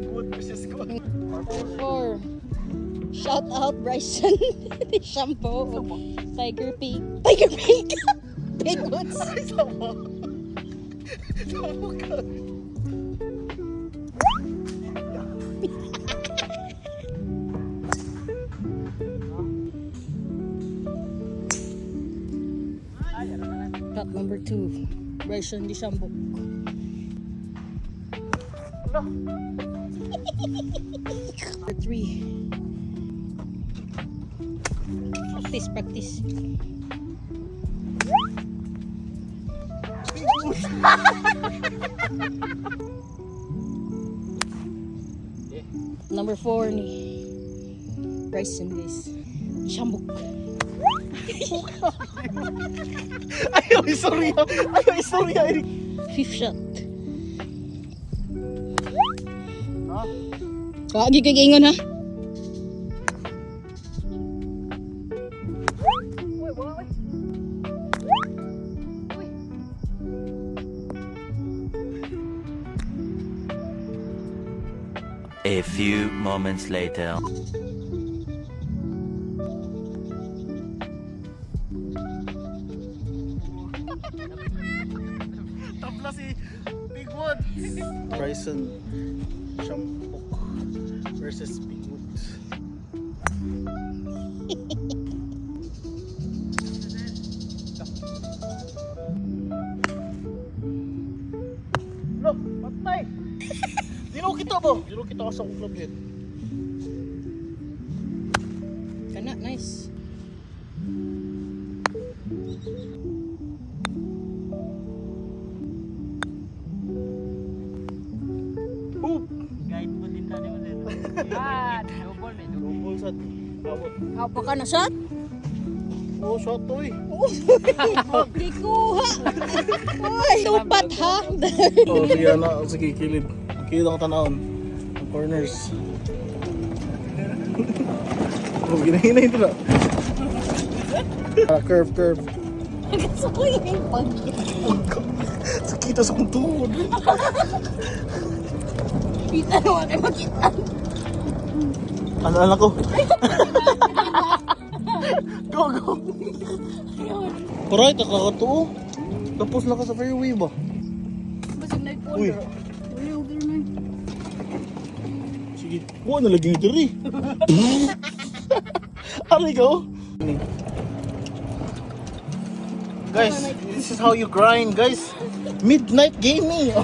Bigwood versus ko. Four. Shout out Bryson Shampoo. Tiger Pig. Tiger Pig! Bigwoods. Ay, sama. Sama ka. Shot number 2. Bryson Shampoo. No. Number 3. Practice. Number 4 ni Bryson guys. Shambok. Ayaw, istorya. Ayaw, istorya. Fifth shot. Ha? Wagi kay gingon ha. A few moments later. Tabla si Bigwood. Bryson Shampoo versus Bigwood. No, patay. Dino kita ba? Dino kita ka sa club head. Kana nice. Boop. Guide mo din tadi mo din. Ah, double ni. Double shot. Abot. Apa ka na shot? Oh, shot to eh. Di kuha. Uy, tupat ha. Oh, sige na. Sige, kilid. Kilid ako tanawon. Ang corners. Oh, ginahinay ito na. Curve. Gusto ko yung pag. Sakita sa kong tuhod. Kita naman kayo makita. Ano ko? Go. Alright, nakakatuo. Tapos lang ka sa fairway ba? Basig na Uy. yung Sige. Buwan na lagi ito rin. Ano ikaw? Guys, this is how you grind, guys. Midnight gaming.